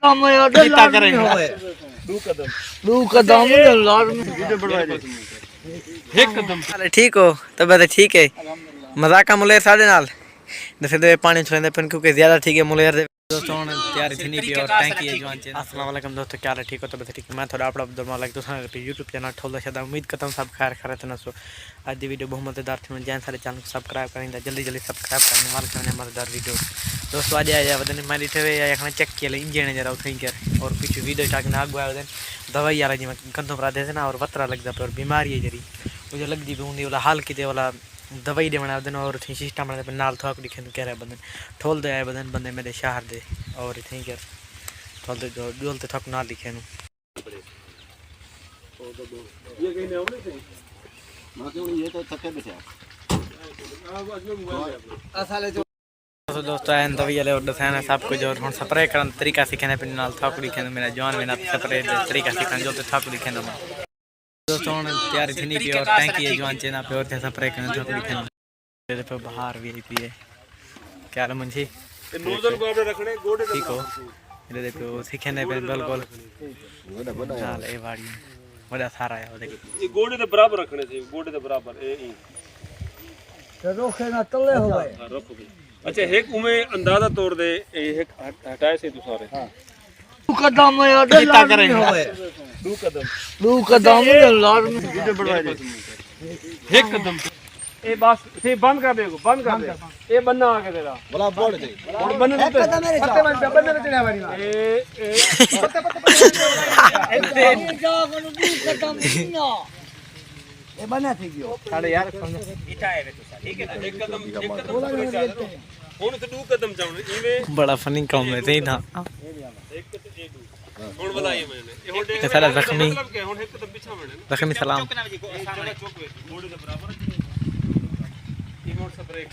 कितना करेंगे दो कदम एक कदम ठीक हो तब ठीक है मजाक का मुलेर साढ़े नाल जैसे दे पानी छुलेंदे पन क्योंकि ज्यादा ठीक है मुलेर दे दोस्तों तैयारी थी नहीं भी और टैंकी है जवान चैनल अस्सलाम वालेकुम दोस्तों क्या है ठीक हो तब ठीक मैं थोड़ा अपना अब्दुल मालिक दोस्तों YouTube चैनल ठोल शायद उम्मीद करता हूं सब खैर खैर तना सो आज दी वीडियो बहुत मजेदार थी जैन सारे चैनल को सब्सक्राइब करेंगे जल्दी सब्सक्राइब करने वाले करने मजेदार वीडियो दोस्तों आज आया वदन मैं थे या चेक किया इंजन जरा उठे कर और पीछे वीडियो स्टार्ट ना आगे वदन दवाई यार जी गंदों पर दे ना और वतरा लग जाता और बीमारी है जरी वो जो लग दी हूँ वाला हाल की वाला दवाई दे बना बदन और थी सिस्टम बना नाल थोक दिखे कह रहा बदन ठोल दे आए बदन बंदे मेरे शहर दे और इतने कर ठोल दे जो डोलते थक नाल दिखे नु ये कहीं नहीं होने से मां क्यों ये तो थके बैठे असले जो तो दोस्तों एन दवाई वाले और दसाना सब कुछ और स्प्रे करन तरीका सिखाने पे नाल थक दिखे मेरा जवान में ना स्प्रे तरीका सिखाने जो थक दिखे ना दोस्तों तैयारी थी नहीं भी और टैंकी है जवान चैनल पे और थे स्प्रे करने थक दिखे मेरे पे बाहर वीआईपी है क्या रे मुंशी नोजल को आपने रखने गोडे ठीक हो इधर देखो सिखाने पे बिल्कुल चल ए वाड़ी बड़ा सारा है देखो ये गोडे के बराबर रखने से गोडे के बराबर ए तो रोके ना तले हो गए हां रखो अच्छा एक उमे अंदाजा तोड़ दे एक हटाए से दूसरे हां कदम यार कितना करेंगे दो कदम लाजमी वीडियो बढ़वा दे एक कदम ए बस से बंद कर दे ए बनना आके तेरा बोला बोल दे और बनने दे पत्ते बनने में चढ़ा वाली ए कदम ना ए बना थी गयो साडे यार इठा है तो ठीक है ना एक कदम हुन तो दो कदम जाऊं इवे बड़ा फनी काम है सही था एक तो ए हुन वाला ये मैंने ये सारा जख्मी मतलब के हुन एक कदम पीछे मैंने जख्मी सलाम घोड़े के बराबर रिमोट से ब्रेक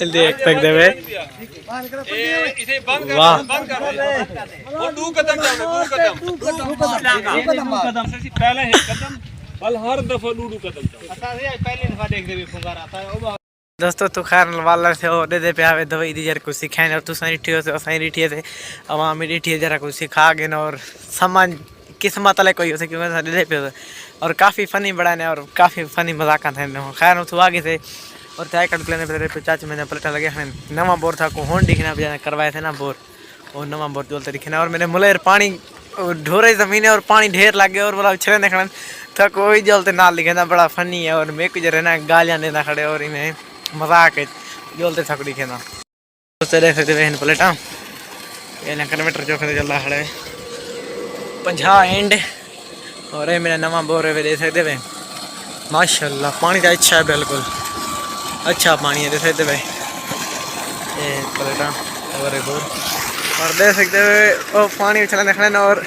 देख सकते हैं इसे बंद कर और दो कदम जाओ दो कदम से पहले एक कदम बल हर दफा दो कदम जाओ पहली दफा देख दे फुंगार आता है दोस्तों तो खैर वाला से हो दे पे आवे दवाई दी जरा कुछ सिखाए और तू सही ठियो से सही रिठिए से आवाम में रिठिए जरा कुछ सिखा गए और समझ किस्मत वाले कोई हो सके मैं दे पे और काफ़ी फ़नी बढ़ाने और काफ़ी फ़नी मजाक थे खैर तो आगे से और चाय कट लेने पे चाचा मैंने पलटा लगे हमें नवा बोर था को होन दिखना बजाना करवाए थे ना बोर और नवा बोर जोलते दिखना और मैंने मुलेर पानी ढोरे ज़मीन और पानी ढेर लग गया और बोला छे देखना था कोई जलते नाल लिखे बड़ा फ़नी है और मेरे को जो रहना गालियाँ देना खड़े और इन्हें मजाक है जोलते थक दिखेना देख सकते हैं प्लेटा ये किलोमीटर चौके चल रहा खड़े 50 एंड और ये मेरा नवा बोर है देख सकते भाई माशाल्लाह पानी का अच्छा है बिल्कुल अच्छा पानी है देख सकते भाई ये प्लेटा और बोर और देख सकते हो वो पानी उछला देखना और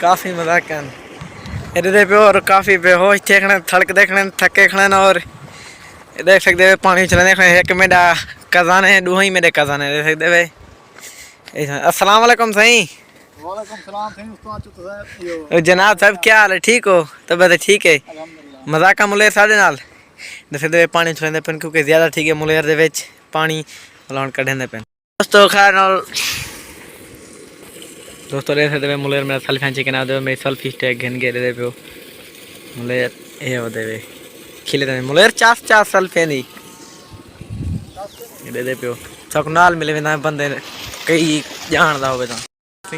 काफ़ी मजाक है इधर पे और काफ़ी बेहोश देखना थड़क देखना थके खड़े और देख सकते हैं पानी चला देखना एक मेरा कज़ान है दो ही मेरे कज़ान है देख सकते भाई अस्सलाम वालेकुम सही वालेकुम सलाम सही उस्ताद जनाब साहब क्या हाल है ठीक हो तब ठीक है मजाक का मुलेर साढ़े नाल जैसे पानी छुलेंदे पे क्योंकि ज़्यादा ठीक है मुलेर दे विच पानी लाउन कढेंदे पे दोस्तों खैर दोस्तों देख सकते मुलेर मेरा सेल्फी चिकन आ दे मेरी सेल्फी स्टेक घन के दे पे मुलेर ये हो दे खिले दे मुलेर चास सेल्फी नहीं दे पे सकनाल मिले ना बंदे कई जानदा होवे ता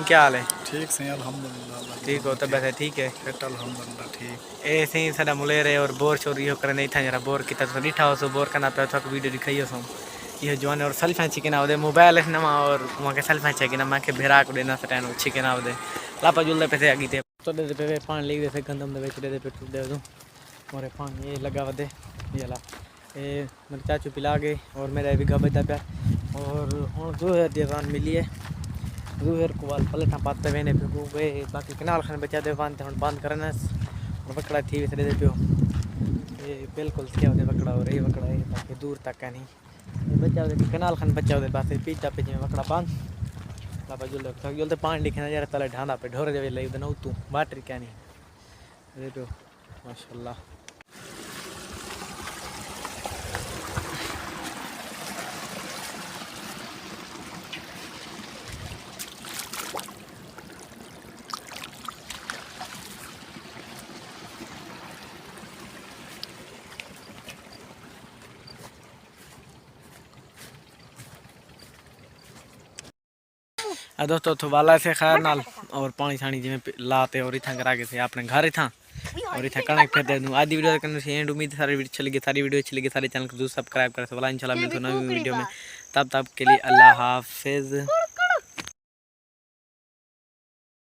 क्या हाल है ठीक सही अल्हम्दुलिल्लाह ठीक हो तब वैसे ठीक है अल्हम्दुलिल्लाह ठीक ए सही साडा मुलेर है और बोर चोरी हो करे नहीं था जरा बोर की तो दिठा हो सो बोर करना पे थक वीडियो दिखाइयो सो ये जवान और सेल्फी चिकन आवदे मोबाइल है नवा और वहां के सेल्फी चिकन मां के भेरा को देना सटानो चिकन आवदे लापा जुलदे पे आगी ते तो दे पे पानी ले दे गंदम दे दे पे दे दो और पानी ये लगा वदे ये ला ए मेरे चाचू पिला गए और मेरा भी गबदा पे और हुन जो है दीवान मिली है रूहर को वाल पलटा पाते वेने पे को गए बाकी कनाल खान बचा दे बांध हुन बंद करना और बकड़ा थी से दे पियो ये बिल्कुल क्या होते बकड़ा और ये बकड़ा है ताकि दूर तक का नहीं बचा दे कनाल खान बचा दे बस पीछा पे में बकड़ा बांध लापा जुलते पानी दिखना जरा तले ढांदा पे ढोर दे ले न तू बाटरी क्या नहीं दे पियो माशाल्लाह दोस्तों तो वाला से खैर नाल और पानी छानी जिमें लाते और इतना करा के से अपने घर इतना और इतना कणक फिर दे दूँ। आधी वीडियो करने से एंड उम्मीद सारी वीडियो चली गई, सारी वीडियो अच्छी लगी सारे चैनल को जरूर सब्सक्राइब कर। इंशाल्लाह मिलते हैं नई वीडियो में, तब के लिए अल्लाह हाफिज़।